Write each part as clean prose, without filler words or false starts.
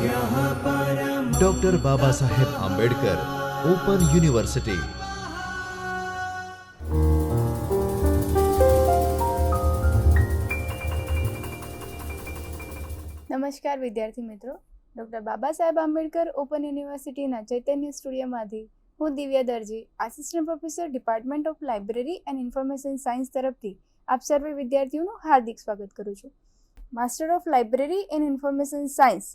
Doctor Baba Saheb Ambedkar open university. નમસ્કાર વિદ્યાર્થી મિત્રો, ડૉક્ટર બાબા સાહેબ આંબેડકર ઓપન યુનિવર્સિટીના ચૈતન્ય સ્ટુડિયોમાંથી હું Divya Darji, assistant professor department of library and information science તરફથી આપ સર્વે વિદ્યાર્થીઓનું હાર્દિક સ્વાગત કરું છું. Master of library and information science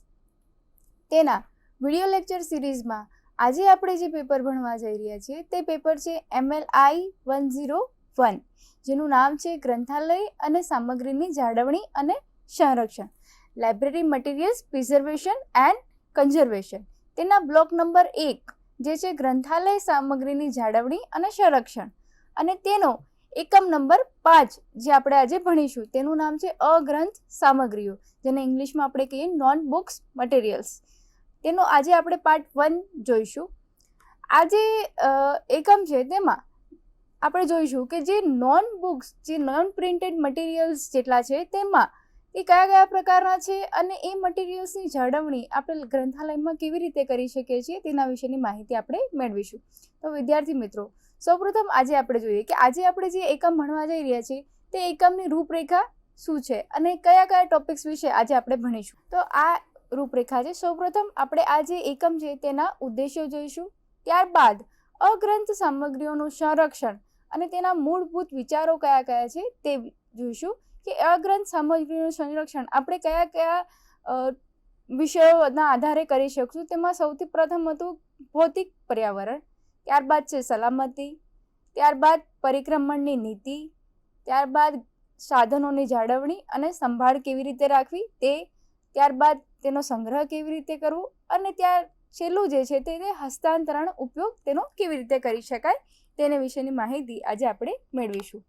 તેના વિડીયો લેક્ચર સિરીઝમાં આજે આપણે જે પેપર ભણવા જઈ રહ્યા છીએ તે પેપર છે MLI 101, જેનું નામ છે ગ્રંથાલય અને સામગ્રીની જાળવણી અને સંરક્ષણ, library materials preservation and conservation. તેના બ્લોક નંબર 1 જે છે ગ્રંથાલય સામગ્રીની જાળવણી અને સંરક્ષણ, અને તેનો એકમ નંબર 5 જે આપણે આજે ભણીશું તેનું નામ છે અગ્રંથ સામગ્રીઓ, જેને ઇંગ્લિશમાં આપણે કહીએ નોન બુક્સ મટીરિયલ્સ. તેનો આજે આપણે પાર્ટ 1 જોઈશું. આ જે એકમ છે તેમાં આપણે જોઈશું કે જે નોન બુક્સ, જે નોન પ્રિન્ટેડ મટીરિયલ્સ જેટલા છે તેમાં એ કયા કયા પ્રકારના છે અને એ મટીરિયલ્સની જાળવણી આપણે ગ્રંથાલયમાં કેવી રીતે કરી શકીએ છીએ તેના વિશેની માહિતી આપણે મેળવીશું. તો વિદ્યાર્થી મિત્રો, સૌપ્રથમ આજે આપણે જોઈએ કે આજે આપણે જે એકમ ભણવા જઈ રહ્યા છીએ તે એકમની રૂપરેખા શું છે અને કયા કયા ટોપિક્સ વિશે આજે આપણે ભણીશું. તો આ રૂપરેખા છે. સૌપ્રથમ આપણે આ જે એકમ છે તેના ઉદ્દેશ્યો જોઈશું, ત્યારબાદ અગ્રંથ સામગ્રીઓનું સંરક્ષણ અને તેના મૂળભૂત વિચારો કયા કયા છે તે જોઈશું કે અગ્રંથ સામગ્રીનું સંરક્ષણ આપણે કયા કયા વિષયોના આધારે કરી શકશું. તેમાં સૌથી પ્રથમ હતું ભૌતિક પર્યાવરણ, ત્યારબાદ છે સલામતી, ત્યારબાદ પરિક્રમણની નીતિ, ત્યારબાદ સાધનોની જાળવણી અને સંભાળ કેવી રીતે રાખવી તે, ત્યારબાદ તેનો સંગ્રહ કેવી રીતે કરવો, અને છેલ્લું જે છે તે હસ્તાંતરણ ઉપયોગ તેનો કેવી રીતે કરી શકાય તેને વિશેની માહિતી આજે આપણે મેળવીશું.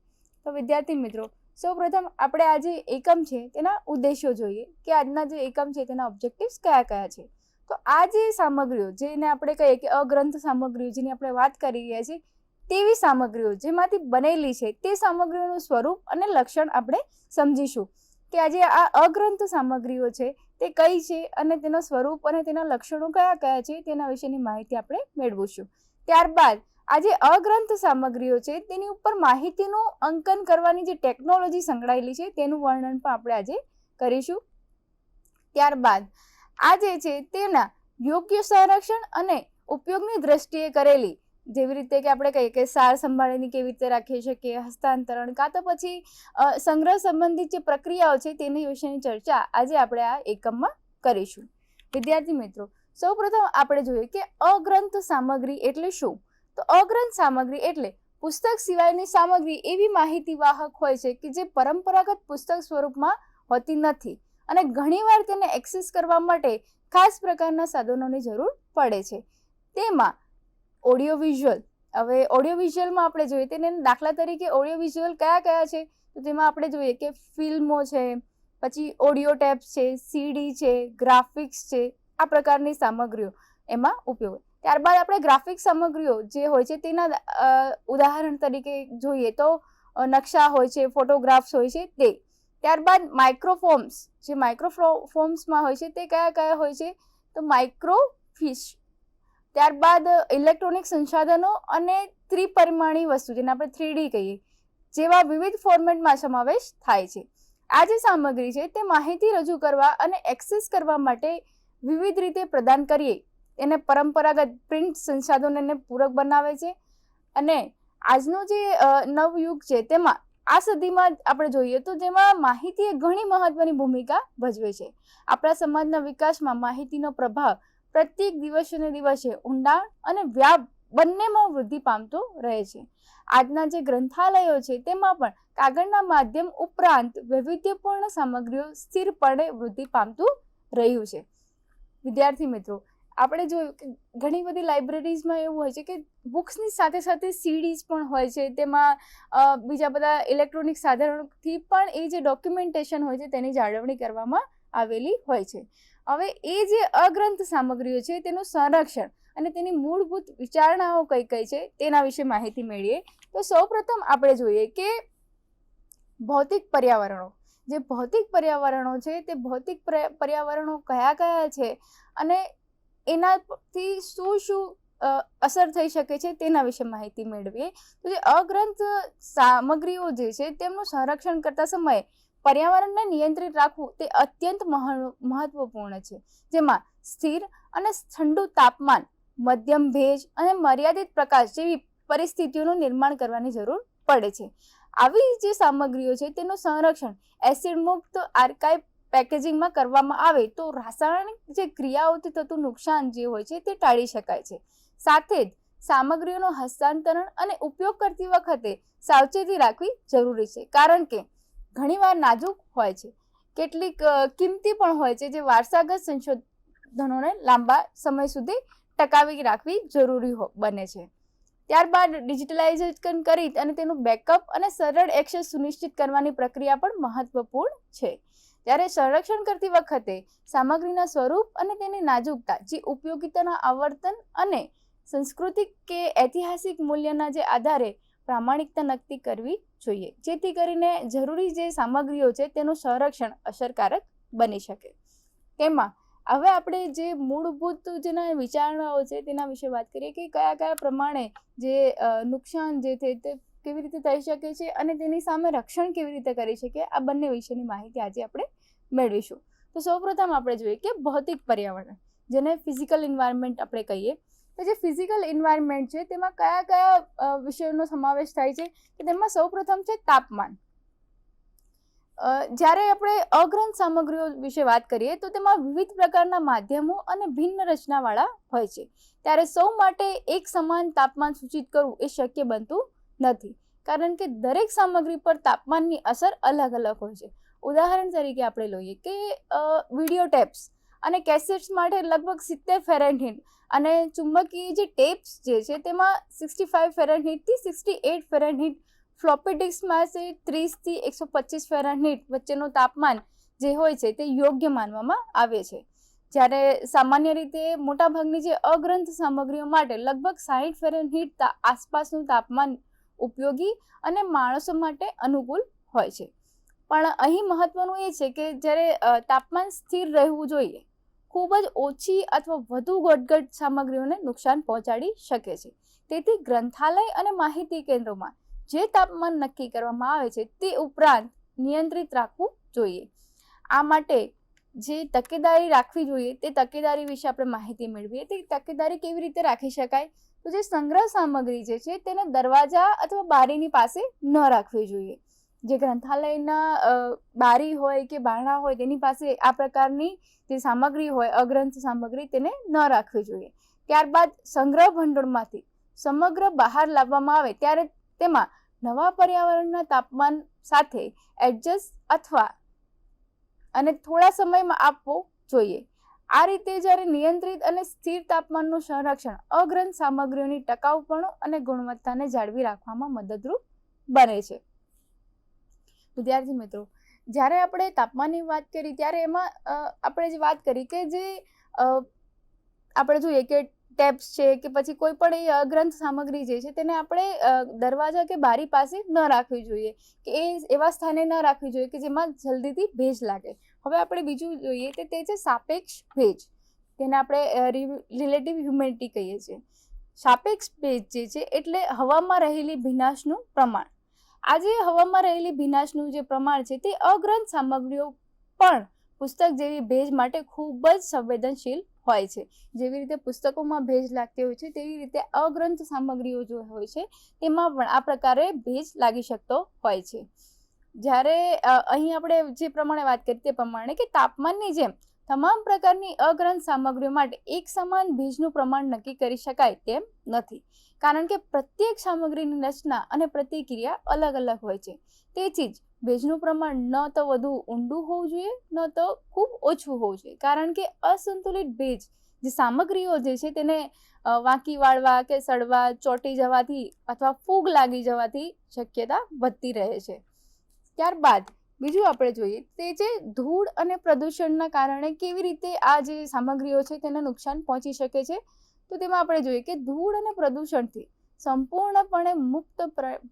તો વિદ્યાર્થી મિત્રો, સૌપ્રથમ આપણે આ જે એકમ છે તેના ઉદ્દેશ્યો જોઈએ કે આજના જે એકમ છે તેના ઓબ્જેક્ટિવ્સ કયા કયા છે. તો આ જે સામગ્રીઓ જેને આપણે કહીએ કે અગ્રંથ સામગ્રીઓ જેની આપણે વાત કરી રહ્યા છીએ તેવી સામગ્રીઓ જેમાંથી બનેલી છે તે સામગ્રીઓનું સ્વરૂપ અને લક્ષણ આપણે સમજીશું કે આજે આ અગ્રંથ સામગ્રીઓ છે તે કઈ છે અને તેનું સ્વરૂપ અને તેના લક્ષણો કયા કયા છે તેના વિશેની માહિતી આપણે મેળવીશું. ત્યારબાદ આ જે અગ્રંથ સામગ્રીઓ છે તેની ઉપર માહિતીનું અંકન કરવાની જે ટેકનોલોજી સંકળાયેલી છે તેનું વર્ણન પણ આપણે આજે કરીશું. ત્યારબાદ આ જે છે તેના યોગ્ય સંરક્ષણ અને ઉપયોગની દ્રષ્ટિએ કરેલી, જેવી રીતે કે આપણે કહીએ કે સાર સંભાળીને કેવી રીતે રાખી શકીએ, હસ્તાંતરણ કાં તો પછી સંગ્રહ સંબંધિત જે પ્રક્રિયાઓ છે તેની વિશેની ચર્ચા આજે આપણે આ એકમમાં કરીશું. વિદ્યાર્થી મિત્રો, સૌપ્રથમ આપણે જોઈએ કે અગ્રંથ સામગ્રી એટલે શું. તો અગ્રંથ સામગ્રી એટલે પુસ્તક સિવાયની સામગ્રી એવી માહિતી વાહક હોય છે કે જે પરંપરાગત પુસ્તક સ્વરૂપમાં હોતી નથી અને ઘણીવાર તેને એક્સેસ કરવા માટે ખાસ પ્રકારના સાધનોની જરૂર પડે છે. તેમાં ઓડિયો વિઝ્યુઅલ, હવે ઓડિયો વિઝ્યુઅલમાં આપણે જોઈએ તેને દાખલા તરીકે ઓડિયો વિઝ્યુઅલ કયા કયા છે તો તેમાં આપણે જોઈએ કે ફિલ્મો છે, પછી ઓડિયો ટેપ્સ છે, સીડી છે, ગ્રાફિક્સ છે, આ પ્રકારની સામગ્રીઓ એમાં ઉપયોગ. ત્યારબાદ આપણે ગ્રાફિક સામગ્રીઓ જે હોય છે તેના ઉદાહરણ તરીકે જોઈએ તો નકશા હોય છે, ફોટોગ્રાફ્સ હોય છે તે. ત્યારબાદ માઇક્રોફોર્મ્સ, જે માઇક્રોફોર્મ્સમાં હોય છે તે કયા કયા હોય છે તો માઇક્રોફિશ. ત્યારબાદ ઇલેક્ટ્રોનિક સંસાધનો અને ત્રિપરિમાણીય વસ્તુ જેને આપણે 3D કહીએ જેવા વિવિધ ફોર્મેટમાં સમાવેશ થાય છે. આ જે સામગ્રી છે તે માહિતી રજૂ કરવા અને એક્સેસ કરવા માટે વિવિધ રીતે પ્રદાન કરીએ એને પરંપરાગત પ્રિન્ટ સંસાધનોને પૂરક બનાવે છે. અને આજનો જે નવયુગ છે તેમાં આ સદીમાં આપણે જોઈએ તો જેમાં માહિતી ઘણી મહત્વની ભૂમિકા ભજવે છે. આપણા સમાજના વિકાસમાં માહિતીનો પ્રભાવ પ્રત્યેક દિવસે ને દિવસે ઊંડાણ અને વ્યાપ બંનેમાં વૃદ્ધિ પામતો રહે છે. આજના જે ગ્રંથાલયો છે તેમાં પણ કાગળના માધ્યમ ઉપરાંત વૈવિધ્યપૂર્ણ સામગ્રીઓ સ્થિરપણે વૃદ્ધિ પામતું રહ્યું છે. વિદ્યાર્થી મિત્રો, આપણે જોયું કે ઘણી બધી લાઇબ્રેરીઝમાં એવું હોય છે કે બુક્સની સાથે સાથે સીડીઝ પણ હોય છે, તેમાં બીજા બધા ઇલેક્ટ્રોનિક સાધનોથી પણ એ જે ડોક્યુમેન્ટેશન હોય છે તેની જાળવણી કરવામાં આવેલી હોય છે. હવે એ જે અગ્રંથ સામગ્રીઓ છે તેનું સંરક્ષણ અને તેની મૂળભૂત વિચારણાઓ કઈ કઈ છે તેના વિશે માહિતી મેળવીએ. તો સૌપ્રથમ આપણે જોઈએ કે ભૌતિક પર્યાવરણો જે ભૌતિક પર્યાવરણો છે તે ભૌતિક પર્યાવરણો કયા કયા છે અને એનાથી શું શું અસર થઈ શકે છે તેના વિશે માહિતી મેળવીએ. તો જે અગ્રંથ સામગ્રીઓ જે છે તેમનું સંરક્ષણ કરતા સમયે પર્યાવરણને નિયંત્રિત રાખવું તે અત્યંત મહત્વપૂર્ણ છે, જેમાં સ્થિર અને ઠંડુ તાપમાન, મધ્યમ ભેજ અને મર્યાદિત પ્રકાશ જેવી પરિસ્થિતિઓનું નિર્માણ કરવાની જરૂર પડે છે. આવી જે સામગ્રીઓ છે તેનું સંરક્ષણ એસિડ મુક્ત આર્કાઇવ પેકેજિંગમાં કરવામાં આવે તો રાસાયણિક જે ક્રિયાઓથી થતું નુકસાન જે હોય છે તે ટાળી શકાય છે. સાથે જ સામગ્રીઓનું હસ્તાંતરણ અને ઉપયોગ કરતી વખતે સાવચેતી રાખવી જરૂરી છે, કારણ કે ઘણીવાર નાજુક હોય છે, કેટલીક કિંમતી પણ હોય છે, જે વારસાગત સંશોધનોને લાંબા સમય સુધી ટકાવી રાખવી જરૂરી બને છે. ત્યારબાદ ડિજિટલાઇઝેશન કરી અને તેનું બેકઅપ અને સરળ એક્સેસ સુનિશ્ચિત કરવાની પ્રક્રિયા પણ મહત્વપૂર્ણ છે. ત્યારે સંરક્ષણ કરતી વખતે સામગ્રીના સ્વરૂપ અને તેની નાજુકતા, જે ઉપયોગિતાના આવર્તન અને સાંસ્કૃતિક કે ઐતિહાસિક મૂલ્યના જે આધારે પ્રામાણિકતા નક્કી કરવી જોઈએ, જેથી કરીને જરૂરી જે સામગ્રીઓ છે તેનું સંરક્ષણ અસરકારક બની શકે. તેમાં હવે આપણે જે મૂળભૂત જેના વિચારણાઓ છે તેના વિશે વાત કરીએ કે કયા કયા પ્રમાણે જે નુકસાન જે છે તે કેવી રીતે થઈ શકે છે અને તેની સામે રક્ષણ કેવી રીતે કરી શકીએ, આ બંને વિશેની માહિતી આજે આપણે મેળવીશું. તો સૌપ્રથમ આપણે જોઈએ કે ભૌતિક પર્યાવરણ, જેને ફિઝિકલ એન્વાયરમેન્ટ આપણે કહીએ, તો જે ફિઝિકલ એન્વાયરમેન્ટ છે તેમાં કયા કયા વિષયોનો સમાવેશ થાય છે કે તેમાં સૌપ્રથમ છે તાપમાન. જ્યારે આપણે અગ્રંથ સામગ્રીઓ વિશે વાત કરીએ તો તેમાં વિવિધ પ્રકારના માધ્યમો અને ભિન્ન રચનાવાળા હોય છે. ત્યારે સૌ માટે એક સમાન તાપમાન સૂચિત કરવું એ શક્ય બનતું નથી, કારણ કે દરેક સામગ્રી પર તાપમાનની અસર અલગ અલગ હોય છે. ઉદાહરણ તરીકે આપણે લઈએ કે વિડીયો ટેપ્સ અને કેસેટ્સ માટે લગભગ 70 ફેરનહીટ અને ચુંબકીય જે ટેપ્સ જે છે તેમાં 65 ફેરનહીટથી 68 ફેરનહીટ, ફ્લોપી ડિસ્કમાં 30થી 125 ફેરનહીટ વચ્ચેનું તાપમાન જે હોય છે તે યોગ્ય માનવામાં આવે છે. જ્યારે સામાન્ય રીતે મોટાભાગની જે અગ્રંથ સામગ્રીઓ માટે લગભગ 60 ફેરનહીટ આસપાસનું તાપમાન ઉપયોગી અને માણસો માટે અનુકૂળ હોય છે. પણ અહીં મહત્વનું એ છે કે જ્યારે તાપમાન સ્થિર રહેવું જોઈએ, ખૂબ જ ઓછી અથવા વધુ ઘટઘટ સામગ્રીઓને નુકસાન પહોંચાડી શકે છે. તેથી ગ્રંથાલય અને માહિતી કેન્દ્રોમાં જે તાપમાન નક્કી કરવામાં આવે છે તે ઉપરાંત નિયંત્રિત રાખવું જોઈએ. આ માટે જે તકેદારી રાખવી જોઈએ તે તકેદારી વિશે આપણે માહિતી મેળવીએ. તે તકેદારી કેવી રીતે રાખી શકાય? તો જે સંગ્રહ સામગ્રી જે છે તેને દરવાજા અથવા બારીની પાસે ન રાખવી જોઈએ. જે ગ્રંથાલયના બારી હોય કે બારણા હોય તેની પાસે આ પ્રકારની જે સામગ્રી હોય અગ્રંથ સામગ્રી તેને ન રાખવી જોઈએ. ત્યારબાદ સંગ્રહ ભંડોળમાંથી સમગ્ર બહાર લાવવામાં આવે ત્યારે તેમાં નવા પર્યાવરણના તાપમાન સાથે એડજસ્ટ અથવા અને થોડા સમયમાં આપવો જોઈએ. આ રીતે જ્યારે નિયંત્રિત અને સ્થિર તાપમાનનું સંરક્ષણ અગ્રંથ સામગ્રીઓની ટકાઉપણું અને ગુણવત્તાને જાળવી રાખવામાં મદદરૂપ બને છે. વિદ્યાર્થી મિત્રો, જ્યારે આપણે તાપમાનની વાત કરી ત્યારે એમાં આપણે જે વાત કરી કે જે આપણે જોઈએ કે ટેપ્સ છે કે પછી કોઈ પણ એ અગ્રંથ સામગ્રી જે છે તેને આપણે દરવાજા કે બારી પાસે ન રાખવી જોઈએ, કે એ એવા સ્થાને ન રાખવી જોઈએ કે જેમાં જલ્દીથી ભેજ લાગે. હવે આપણે બીજું જોઈએ કે તે છે સાપેક્ષ ભેજ, તેને આપણે રિલેટિવ હ્યુમિડિટી કહીએ છીએ. સાપેક્ષ ભેજ જે છે એટલે હવામાં રહેલી ભીનાશનું પ્રમાણ. આજે હવામાં રહેલી ભીનાશનું જે પ્રમાણ છે તે અગ્રંથ સામગ્રીઓ પણ પુસ્તક જેવી ભેજ માટે ખૂબ જ સંવેદનશીલ હોય છે. જેવી રીતે પુસ્તકોમાં ભેજ લાગતી હોય છે તેવી રીતે અગ્રંથ સામગ્રીઓ જો હોય છે તેમાં પણ આ પ્રકારે ભેજ લાગી શકતો હોય છે. જ્યારે અહીં આપણે જે પ્રમાણે વાત કરી તે પ્રમાણે કે તાપમાનની જેમ તમામ પ્રકારની અગ્રંથ સામગ્રીઓ માટે એક સમાન ભેજનું પ્રમાણ નક્કી કરી શકાય તેમ નથી, કારણ કે પ્રત્યેક સામગ્રીની રચના અને પ્રતિક્રિયા અલગ અલગ હોય છે. તેથી જ ભેજનું પ્રમાણ ન તો વધુ ઊંડું હોવું જોઈએ ન તો ખૂબ ઓછું હોવું જોઈએ, કારણ કે અસંતુલિત ભેજ જે સામગ્રીઓ જે છે તેને વાંકી વાળવા કે સડવા, ચોંટી જવાથી અથવા ફૂગ લાગી જવાથી શક્યતા વધતી રહે છે. ત્યારબાદ બીજું આપણે જોઈએ તે છે ધૂળ અને પ્રદૂષણના કારણે કેવી રીતે આ જે સામગ્રીઓ છે તેને નુકસાન પહોંચી શકે છે. તો તેમાં આપણે જોઈએ કે ધૂળ અને પ્રદૂષણથી સંપૂર્ણપણે મુક્ત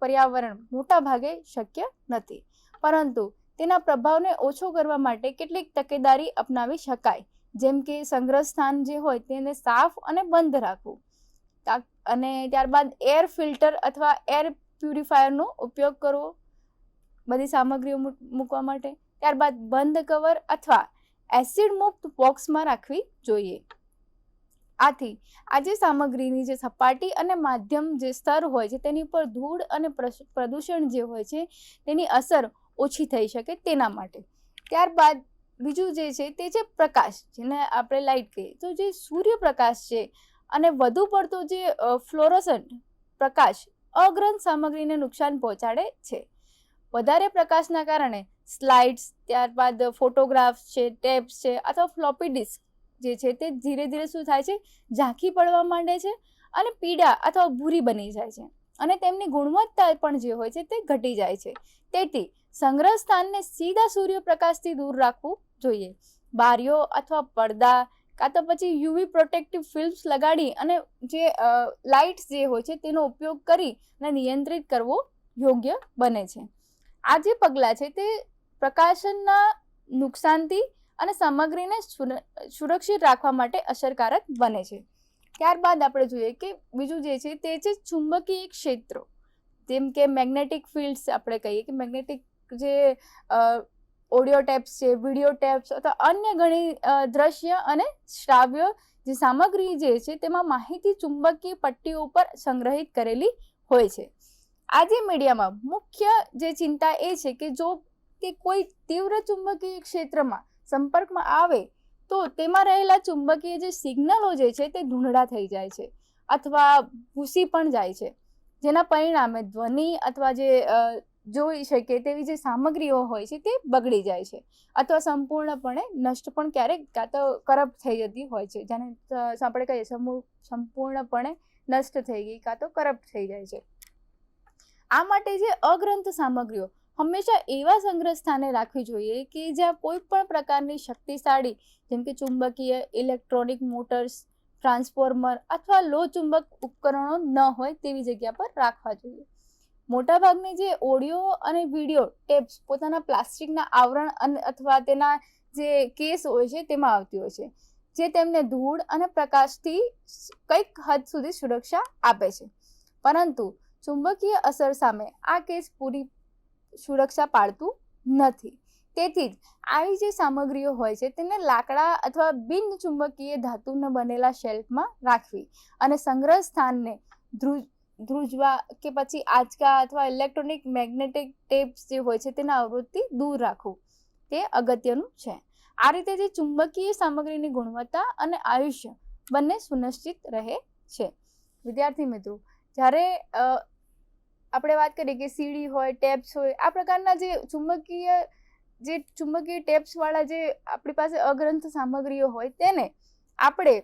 પર્યાવરણ મોટા ભાગે શક્ય નથી, પરંતુ તેના પ્રભાવને ઓછો કરવા માટે કેટલીક તકેદારી અપનાવી શકાય, જેમ કે સંગ્રહ સ્થાન જે હોય તેને સાફ અને બંધ રાખવું, અને ત્યારબાદ એર ફિલ્ટર અથવા એર પ્યુરિફાયરનો ઉપયોગ કરવો બધી સામગ્રીઓ મૂકવા માટે. ત્યારબાદ બંધ કવર અથવા એસિડ મુક્ત બોક્સમાં રાખવી જોઈએ. આથી આ જે સામગ્રીની જે સપાટી અને માધ્યમ જે સ્તર હોય છે તેની ઉપર ધૂળ અને પ્રદૂષણ જે હોય છે તેની અસર ઓછી થઈ શકે તેના માટે. ત્યારબાદ બીજું જે છે તે છે પ્રકાશ, જેને આપણે લાઇટ કહીએ. તો જે સૂર્યપ્રકાશ છે અને વધુ પડતો જે ફ્લોરોસન્ટ પ્રકાશ અગ્રંથ સામગ્રીને નુકસાન પહોંચાડે છે. વધારે પ્રકાશના કારણે સ્લાઇડ્સ, ત્યારબાદ ફોટોગ્રાફ્સ છે, ટેપ્સ છે અથવા ફ્લોપી ડિસ્ક જે છે તે ધીરે ધીરે શું થાય છે, ઝાંખી પડવા માંડે છે અને પીળા અથવા ભૂરી બની જાય છે, અને તેમની ગુણવત્તા પણ જે હોય છે તે ઘટી જાય છે. તેથી સંગ્રહ સ્થાનને સીધા સૂર્યપ્રકાશથી દૂર રાખવું જોઈએ. બારીઓ અથવા પડદા કાં તો પછી યુવી પ્રોટેક્ટિવ ફિલ્મ્સ લગાડી અને જે લાઇટ્સ જે હોય છે તેનો ઉપયોગ કરી અને નિયંત્રિત કરવો યોગ્ય બને છે. આ જે પગલાં છે તે પ્રકાશનના નુકસાનથી અને સામગ્રીને સુરક્ષિત રાખવા માટે અસરકારક બને છે. ત્યારબાદ આપણે જોઈએ કે બીજું જે છે તે છે ચુંબકીય ક્ષેત્રો, જેમ કે મેગ્નેટિક ફિલ્ડ્સ. આપણે કહીએ કે મેગ્નેટિક જે ઓડિયો ટેપ્સ છે, વિડીયો ટેપ્સ અથવા અન્ય ઘણી દ્રશ્ય અને શ્રાવ્ય જે સામગ્રી જે છે તેમાં માહિતી ચુંબકીય પટ્ટીઓ ઉપર સંગ્રહિત કરેલી હોય છે. આ જે મીડિયામાં મુખ્ય જે ચિંતા એ છે કે જો તે કોઈ તીવ્ર ચુંબકીય ક્ષેત્રમાં સંપર્કમાં આવે તો તેમાં રહેલા ચુંબકીય જે સિગ્નલો જે છે તે ધૂંધળા થઈ જાય છે અથવા ભૂસી પણ જાય છે, જેના પરિણામે ધ્વનિ અથવા જે જોઈ શકે તેવી જે સામગ્રીઓ હોય છે તે બગડી જાય છે અથવા સંપૂર્ણપણે નષ્ટ પણ ક્યારેક કાં તો કરપ્ટ થઈ જતી હોય છે, જેને આપણે કહીએ સંપૂર્ણપણે નષ્ટ થઈ ગઈ કાં તો કરપ્ટ થઈ જાય છે. આ માટે જે અગ્રંથ સામગ્રીઓ હંમેશા એવા સંગ્રહ સ્થાને રાખવી જોઈએ કે જ્યાં કોઈ પણ પ્રકારની શક્તિશાળી જેમ કે ચુંબકીય, ઇલેક્ટ્રોનિક મોટર્સ, ટ્રાન્સફોર્મર અથવા લો ચુંબક ઉપકરણો ન હોય તેવી જગ્યા પર રાખવા જોઈએ. મોટાભાગની જે ઓડિયો અને વિડીયો ટેપ્સ પોતાના પ્લાસ્ટિકના આવરણ અથવા તેના જે કેસ હોય છે તેમાં આવતી હોય છે, જે તેમને ધૂળ અને પ્રકાશથી કંઈક હદ સુધી સુરક્ષા આપે છે, પરંતુ ચુંબકીય અસર સામે આ કેસ પૂરી સુરક્ષા પાડતું નથી. તેથી જ આવી જે સામગ્રીઓ હોય છે તેને લાકડા અથવા બિન ચુંબકીય ધાતુના બનેલા શેલ્ફમાં રાખવી અને સંગ્રહ સ્થાનને ધ્રુજવા કે પછી આંચકા અથવા ઇલેક્ટ્રોનિક મેગ્નેટિક ટેપ્સ જે હોય છે તેના અવરોધથી દૂર રાખવું તે અગત્યનું છે. આ રીતે જે ચુંબકીય સામગ્રીની ગુણવત્તા અને આયુષ્ય બંને સુનિશ્ચિત રહે છે. વિદ્યાર્થી મિત્રો, જ્યારે આપણે વાત કરીએ કે સીડી હોય, ટેપ્સ હોય, આ પ્રકારના જે ચુંબકીય ટેપ્સવાળા જે આપણી પાસે અગ્રંથ સામગ્રીઓ હોય તેને આપણે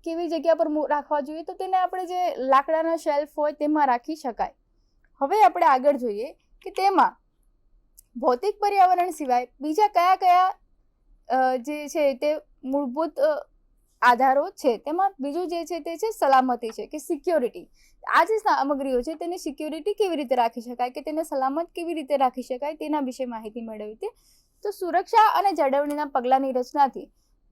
કેવી જગ્યા પર રાખવા જોઈએ, તો તેને આપણે જે લાકડાના શેલ્ફ હોય તેમાં રાખી શકાય. હવે આપણે આગળ જોઈએ કે તેમાં ભૌતિક પર્યાવરણ સિવાય બીજા કયા કયા જે છે તે મૂળભૂત આધારો છે. તેમાં બીજું જે છે તે છે સલામતી છે કે સિક્યોરિટી. આ જે સામગ્રીઓ છે તેની સિક્યોરિટી કેવી રીતે રાખી શકાય કે તેને સલામત કેવી રીતે રાખી શકાય તેના વિશે માહિતી મેળવી હતી. તો સુરક્ષા અને જાળવણીના પગલાંની રચનાથી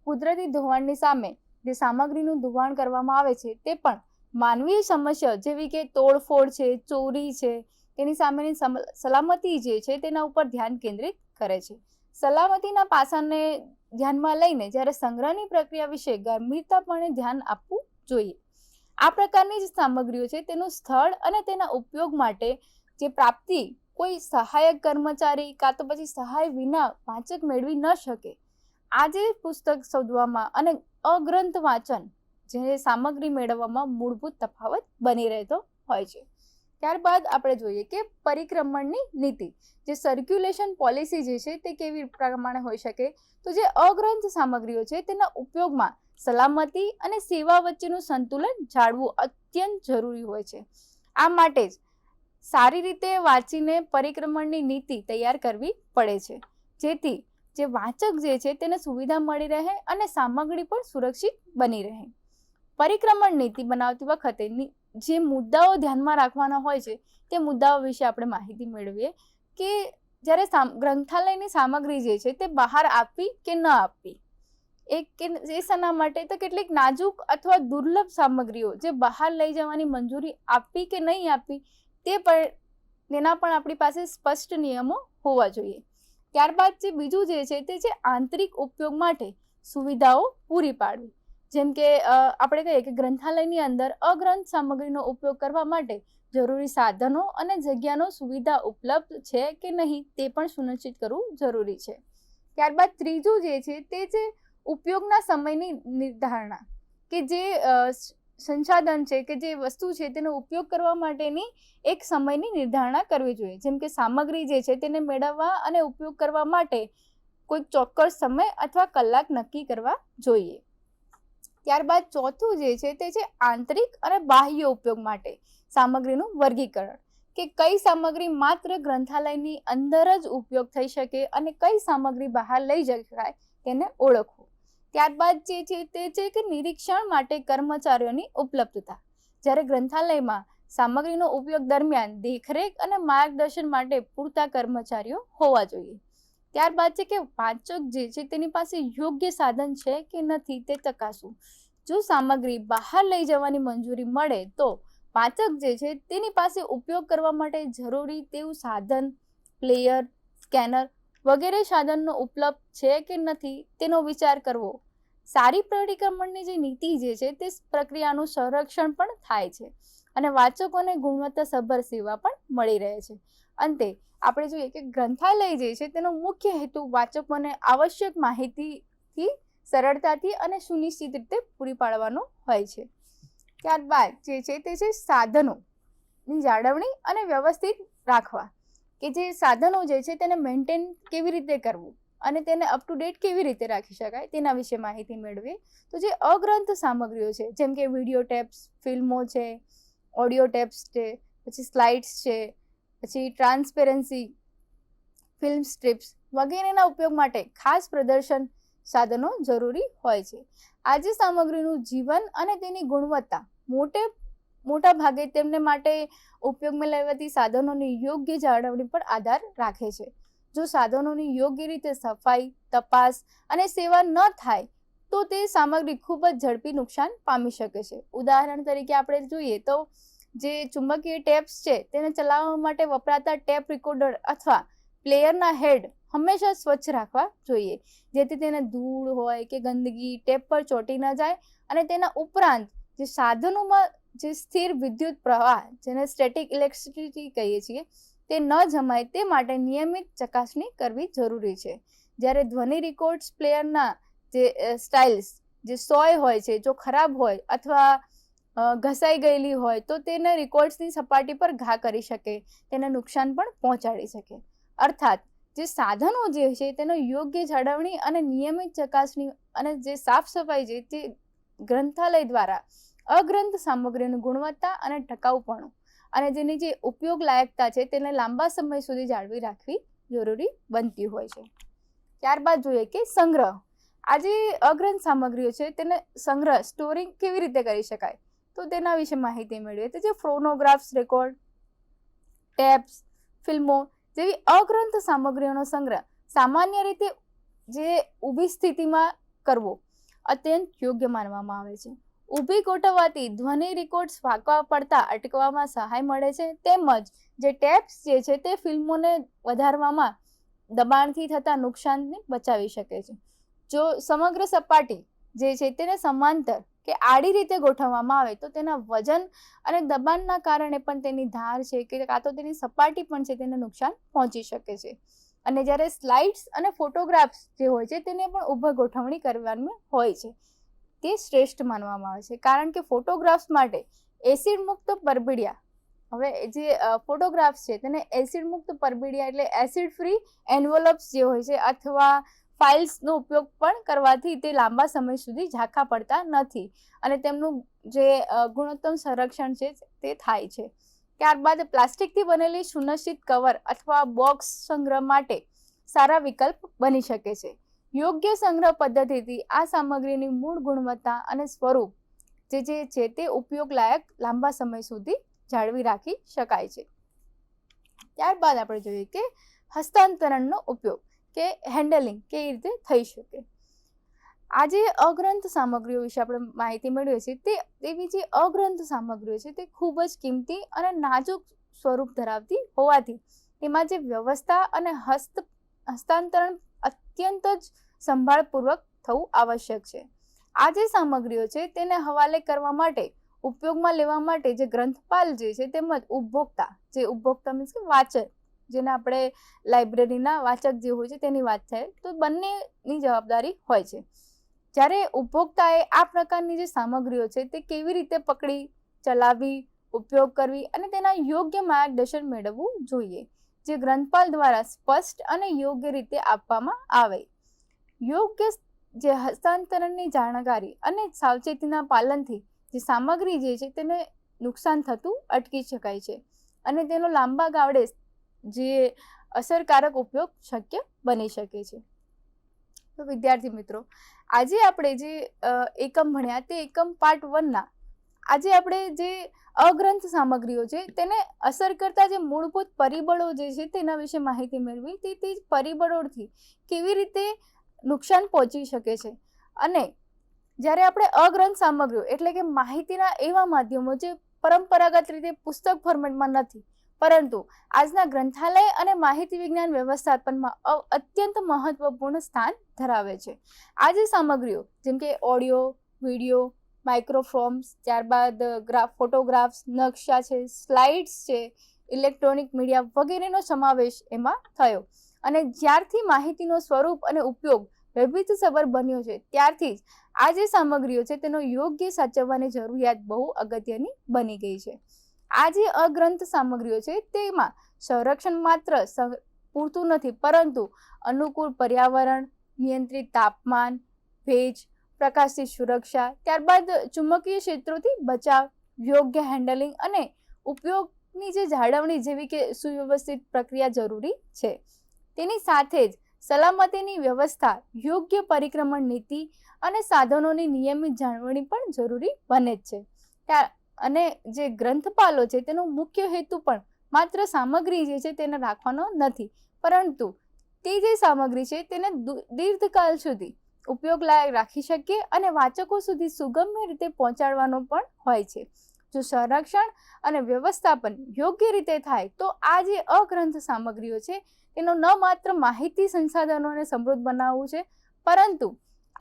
કુદરતી ધોવાણની સામે જે સામગ્રીનું ધોવાણ કરવામાં આવે છે તે પણ માનવીય સમસ્યા જેવી કે તોડફોડ છે, ચોરી છે, તેની સામેની સલામતી જે છે તેના ઉપર ધ્યાન કેન્દ્રિત કરે છે. સલામતીના પાસાને ધ્યાનમાં લઈને જ્યારે સંગ્રહની પ્રક્રિયા વિશે ગંભીરતાપણે ધ્યાન આપવું જોઈએ. આ પ્રકારની જે સામગ્રીઓ છે તેનું સ્થળ અને તેના ઉપયોગ માટે જે પ્રાપ્તિ કોઈ સહાયક કર્મચારી કાં તો પછી સહાય વિના વાંચક મેળવી ન શકે. આ જે પુસ્તક શોધવામાં અને અગ્રંથ વાંચન જે સામગ્રી મેળવવામાં મૂળભૂત તફાવત બની રહેતો હોય છે. ત્યારબાદ આપણે જોઈએ કે પરિક્રમણની નીતિ, જે સર્ક્યુલેશન પોલિસી જે છે તે કેવી પ્રમાણે હોઈ શકે. તો જે અગ્રંથ સામગ્રીઓ છે તેના ઉપયોગમાં સલામતી અને સેવા વચ્ચેનું સંતુલન જાળવવું અત્યંત જરૂરી હોય છે. આ માટે જ સારી રીતે વાંચીને પરિક્રમણની નીતિ તૈયાર કરવી પડે છે, જેથી જે વાંચક જે છે તેને સુવિધા મળી રહે અને સામગ્રી પણ સુરક્ષિત બની રહે. પરિક્રમણ નીતિ બનાવતી વખતે જે મુદ્દાઓ ધ્યાનમાં રાખવાના હોય છે તે મુદ્દાઓ વિશે આપણે માહિતી મેળવીએ કે જ્યારે ગ્રંથાલયની સામગ્રી જે છે તે બહાર આપવી કે ન આપવી, એ શેના માટે, તો કેટલીક નાજુક અથવા દુર્લભ સામગ્રીઓ જે બહાર લઈ જવાની મંજૂરી આપવી કે નહીં આપવી તેના પણ આપણી પાસે સ્પષ્ટ નિયમો હોવા જોઈએ. ત્યારબાદ જે બીજું જે છે તે છે આંતરિક ઉપયોગ માટે સુવિધાઓ પૂરી પાડવી. જેમ કે આપણે કહીએ કે ગ્રંથાલયની અંદર અગ્રંથ સામગ્રીનો ઉપયોગ કરવા માટે જરૂરી સાધનો અને જગ્યાનો સુવિધા ઉપલબ્ધ છે કે નહીં તે પણ સુનિશ્ચિત કરવું જરૂરી છે. ત્યારબાદ ત્રીજું જે છે તે છે ઉપયોગના સમયની નિર્ધારણા, કે જે સંસાધન છે કે જે વસ્તુ છે તેનો ઉપયોગ કરવા માટેની એક સમયની નિર્ધારણા કરવી જોઈએ. જેમ કે સામગ્રી જે છે તેને મેળવવા અને ઉપયોગ કરવા માટે કોઈ ચોક્કસ સમય અથવા કલાક નક્કી કરવા જોઈએ. ત્યારબાદ ચોથું જે છે તે છે આંતરિક અને બાહ્ય ઉપયોગ માટે સામગ્રીનું વર્ગીકરણ, કે કઈ સામગ્રી માત્ર ગ્રંથાલયની અંદર જ ઉપયોગ થઈ શકે અને કઈ સામગ્રી બહાર લઈ શકાય તેને ઓળખવું. ત્યારબાદ જે છે તે છે કે નિરીક્ષણ માટે કર્મચારીઓની ઉપલબ્ધતા. જ્યારે ગ્રંથાલયમાં સામગ્રીનો ઉપયોગ દરમિયાન દેખરેખ અને માર્ગદર્શન માટે પૂરતા કર્મચારીઓ હોવા જોઈએ. ત્યારબાદ છે કે વાચક જે છે તેની પાસે યોગ્ય સાધન છે કે નથી તે ચકાસવું. જો સામગ્રી બહાર લઈ જવાની મંજૂરી મળે તો વાચક જે છે તેની પાસે ઉપયોગ કરવા માટે જરૂરી તેવું સાધન, પ્લેયર, સ્કેનર વગેરે સાધનનો ઉપલબ્ધ છે કે નથી તેનો વિચાર કરવો. સારી પરિક્રમણની જે નીતિ જે છે તે પ્રક્રિયાનું સંરક્ષણ પણ થાય છે અને વાચકોને ગુણવત્તાસભર સેવા પણ મળી રહે છે. અંતે આપણે જોઈએ કે ગ્રંથાલય જે છે તેનો મુખ્ય હેતુ વાચકોને આવશ્યક માહિતીથી સરળતાથી અને સુનિશ્ચિત રીતે પૂરી પાડવાનો હોય છે. ત્યારબાદ જે છે તે છે સાધનોની જાળવણી અને વ્યવસ્થિત રાખવા, કે જે સાધનો જે છે તેને મેન્ટેન કેવી રીતે કરવું અને તેને અપ ટુ ડેટ કેવી રીતે રાખી શકાય તેના વિશે માહિતી મેળવીએ. તો જે અગ્રંથ સામગ્રીઓ છે જેમ કે વિડીયો ટેપ્સ, ફિલ્મો છે, ઓડિયો ટેપ્સ છે, પછી સ્લાઇડ્સ છે, પછી ટ્રાન્સપેરન્સી ફિલ્મ સ્ટ્રીપ્સ વગેરેના ઉપયોગ માટે ખાસ પ્રદર્શન સાધનો જરૂરી હોય છે. આજે સામગ્રીનું જીવન અને તેની ગુણવત્તા મોટા ભાગે તેમને માટે ઉપયોગમાં લેવાતી સાધનોની યોગ્ય જાળવણી પર આધાર રાખે છે. જો સાધનોની યોગ્ય રીતે સફાઈ, તપાસ અને સેવા ન થાય તો તે સામગ્રી ખૂબ જ ઝડપી નુકસાન પામી શકે છે. ઉદાહરણ તરીકે આપણે જોઈએ તો જે ચુંબકીય ટેપ્સ છે તેને ચલાવવા માટે વપરાતા ટેપ રેકોર્ડર અથવા પ્લેયરના હેડ હંમેશા સ્વચ્છ રાખવા જોઈએ, જેથી તેને ધૂળ હોય કે ગંદકી ટેપ પર ચોંટી ન જાય. અને તેના ઉપરાંત જે સાધનોમાં જે સ્થિર વિદ્યુત પ્રવાહ, જેને સ્ટેટિક ઇલેક્ટ્રિસિટી કહીએ છીએ, તે ન જમાય તે માટે નિયમિત ચકાસણી કરવી જરૂરી છે. જ્યારે ધ્વનિ રેકોર્ડ્સ પ્લેયરના જે સ્ટાઇલ્સ જે સોય હોય છે જો ખરાબ હોય અથવા ઘસાઈ ગયેલી હોય તો તેને રેકોર્ડ્સની સપાટી પર ઘા કરી શકે, તેને નુકસાન પણ પહોંચાડી શકે. અર્થાત જે સાધનો જે છે તેનો યોગ્ય જાળવણી અને નિયમિત ચકાસણી અને જે સાફ સફાઈ છે તે ગ્રંથાલય દ્વારા અગ્રંથ સામગ્રીની ગુણવત્તા અને ટકાઉપણું અને જેની જે ઉપયોગ લાયકતા છે તેને લાંબા સમય સુધી જાળવી રાખવી જરૂરી બનતી હોય છે. ત્યારબાદ જોઈએ કે સંગ્રહ. આ જે અગ્રંથ સામગ્રીઓ છે તેને સંગ્રહ, સ્ટોરિંગ કેવી રીતે કરી શકાય તો તેના વિશે માહિતી મેળવીએ. તો જે ફોનોગ્રાફ્સ રેકોર્ડ, ટેપ્સ, ફિલ્મો જેવી અગ્રંથ સામગ્રીઓનો સંગ્રહ સામાન્ય રીતે જે ઊભી સ્થિતિમાં કરવો અત્યંત યોગ્ય માનવામાં આવે છે. ઊભી ગોઠવવાથી ધ્વનિ રેકોર્ડ્સ વાંકા પડતા અટકવામાં સહાય મળે છે, તેમજ જે ટેપ્સ જે છે તે ફિલ્મોને વધારવામાં દબાણથી થતા નુકસાનને બચાવી શકે છે. જો સમગ્ર સપાટી જે છે તેને સમાંતર કે આડી રીતે ગોઠવવામાં આવે તો તેના વજન અને દબાણના કારણે પણ તેની ધાર છે કે કાં તો તેની સપાટી પણ છે તેને નુકસાન પહોંચી શકે છે. અને જ્યારે સ્લાઇડ્સ અને ફોટોગ્રાફ્સ જે હોય છે તેને પણ ઊભા ગોઠવણી કરવાની હોય છે, તે શ્રેષ્ઠ માનવામાં આવે છે. કારણ કે ફોટોગ્રાફ્સ માટે એસિડ મુક્ત પરબિડિયા, હવે જે ફોટોગ્રાફ્સ છે તેને એસિડ મુક્ત પરબિડિયા એટલે એસિડ ફ્રી એન્વોલપ્સ જે હોય છે અથવા ફાઇલ્સનો ઉપયોગ પણ કરવાથી તે લાંબા સમય સુધી ઝાંખા પડતા નથી અને તેમનું જે ગુણોત્તમ સંરક્ષણ છે તે થાય છે. ત્યારબાદ પ્લાસ્ટિકથી બનેલી સુનિશ્ચિત કવર અથવા બોક્સ સંગ્રહ માટે સારા વિકલ્પ બની શકે છે. યોગ્ય સંગ્રહ પદ્ધતિથી આ સામગ્રીની મૂળ ગુણવત્તા અને સ્વરૂપ જે છે તે ઉપયોગ લાયક લાંબા સમય સુધી જાળવી રાખી શકાય છે. ત્યારબાદ આપણે જોઈએ કે હસ્તાંતરણનો ઉપયોગ કે હેન્ડલિંગ કેવી રીતે થઈ શકે. આ જે અગ્રંથ સામગ્રીઓ વિશે આપણે માહિતી મેળવીએ છીએ તેવી જે અગ્રંથ સામગ્રીઓ છે તે ખૂબ જ કિંમતી અને નાજુક સ્વરૂપ ધરાવતી હોવાથી તેમાં જે વ્યવસ્થા અને હસ્તાંતરણ અત્યંત જ સંભાળપૂર્વક થવું આવશ્યક છે. આ જે સામગ્રીઓ છે તેને હવાલે કરવા માટે ઉપયોગમાં લેવા માટે જે ગ્રંથપાલ જે છે તેમજ ઉપભોક્તા મીન્સ કે વાચક, જેને આપણે લાઇબ્રેરીના વાચક જે હોય છે તેની વાત થાય તો બંનેની જવાબદારી હોય છે. જ્યારે ઉપભોક્તાએ આ પ્રકારની જે સામગ્રીઓ છે તે કેવી રીતે પકડી, ચલાવવી, ઉપયોગ કરવી અને તેના યોગ્ય માર્ગદર્શન મેળવવું જોઈએ, જે ગ્રંથપાલ દ્વારા સ્પષ્ટ અને યોગ્ય રીતે આપવામાં આવે. યોગ્ય જે હસ્તાંતરણની જાણકારી અને સાવચેતીના પાલનથી જે સામગ્રી જે છે તેને નુકસાન થતું અટકી શકાય છે અને તેનો લાંબા ગાળે જે અસરકારક ઉપયોગ શક્ય બની શકે છે. તો વિદ્યાર્થી મિત્રો, આજે આપણે જે એકમ ભણ્યા તે એકમ પાર્ટ 1ના આજે આપણે જે અગ્રંથ સામગ્રીઓ છે તેને અસર કરતા જે મૂળભૂત પરિબળો જે છે તેના વિશે માહિતી મેળવી. તે પરિબળોથી કેવી રીતે નુકસાન પહોંચી શકે છે અને જ્યારે આપણે અગ્રંથ સામગ્રીઓ એટલે કે માહિતીના એવા માધ્યમો જે પરંપરાગત રીતે પુસ્તક ફોર્મેટમાં નથી પરંતુ આજના ગ્રંથાલય અને માહિતી વિજ્ઞાન વ્યવસ્થાપનમાં અત્યંત મહત્વપૂર્ણ સ્થાન ધરાવે છે. આ જે સામગ્રીઓ જેમ કે ઓડિયો, વિડીયો, માઇક્રોફોર્મ્સ, ત્યારબાદ ફોટોગ્રાફ્સ, નકશા છે, સ્લાઇડ્સ છે, ઇલેક્ટ્રોનિક મીડિયા વગેરેનો સમાવેશ એમાં થયો અને જ્યારથી માહિતીનો સ્વરૂપ અને ઉપયોગ વૈવિધ્યસભર બન્યો છે ત્યારથી જ આ જે સામગ્રીઓ છે તેનો યોગ્ય સાચવવાની જરૂરિયાત બહુ અગત્યની બની ગઈ છે. આ જે અગ્રંથ સામગ્રીઓ છે તેમાં સંરક્ષણ માત્ર પૂરતું નથી પરંતુ અનુકૂળ પર્યાવરણ, નિયંત્રિત તાપમાન, ભેજ, પ્રકાશથી સુરક્ષા, ત્યારબાદ ચુંબકીય ક્ષેત્રોથી બચાવ, યોગ્ય હેન્ડલિંગ અને ઉપયોગની જે જાળવણી જેવી કે સુવ્યવસ્થિત પ્રક્રિયા જરૂરી છે. તેની સાથે જ સલામતીની વ્યવસ્થા, યોગ્ય પરિક્રમણ નીતિ અને સાધનોની નિયમિત જાળવણી પણ જરૂરી બને જ છે. અને જે ગ્રંથપાલો છે તેનો મુખ્ય હેતુ પણ માત્ર સામગ્રી જે છે તેને રાખવાનો નથી પરંતુ તે જે સામગ્રી છે તેને દીર્ઘકાળ સુધી ઉપયોગ લાયક રાખી શકીએ અને વાચકો સુધી સુગમ્ય રીતે પહોંચાડવાનો પણ હોય છે. જો સંરક્ષણ અને વ્યવસ્થાપન યોગ્ય રીતે થાય તો આ જે અગ્રંથ સામગ્રીઓ છે તેનો ન માત્ર માહિતી સંસાધનોને સમૃદ્ધ બનાવવું છે પરંતુ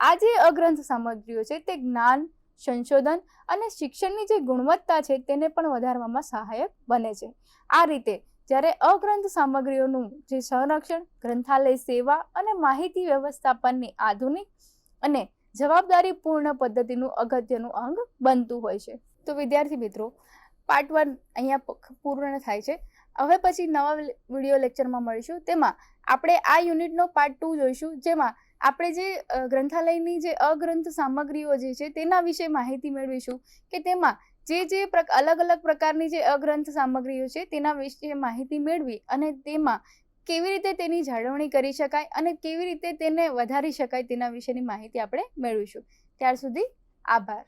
આ જે અગ્રંથ સામગ્રીઓ છે તે જ્ઞાન, સંશોધન અને શિક્ષણની જે ગુણવત્તા છે તેને પણ વધારવામાં સહાયક બને છે. આ રીતે જ્યારે અગ્રંથ સામગ્રીઓનું જે સંરક્ષણ, ગ્રંથાલય સેવા અને માહિતી વ્યવસ્થાપનની આધુનિક અને જવાબદારીપૂર્ણ પદ્ધતિનું અગત્યનું અંગ બનતું હોય છે. તો વિદ્યાર્થી મિત્રો, પાર્ટ 1 અહીંયા પૂર્ણ થાય છે. હવે પછી નવા વિડીયો લેક્ચરમાં મળીશું. તેમાં આપણે આ યુનિટનો પાર્ટ 2 જોઈશું, જેમાં આપણે જે ગ્રંથાલયની જે અગ્રંથ સામગ્રીઓ જે છે તેના વિશે માહિતી મેળવીશું કે તેમાં જે અલગ અલગ પ્રકારની જે અગ્રંથ સામગ્રીઓ છે તેના વિશે માહિતી મેળવી અને તેમાં કેવી રીતે તેની જાળવણી કરી શકાય અને કેવી રીતે તેને વધારી શકાય તેના વિશેની માહિતી આપણે મેળવીશું. ત્યાર સુધી આભાર.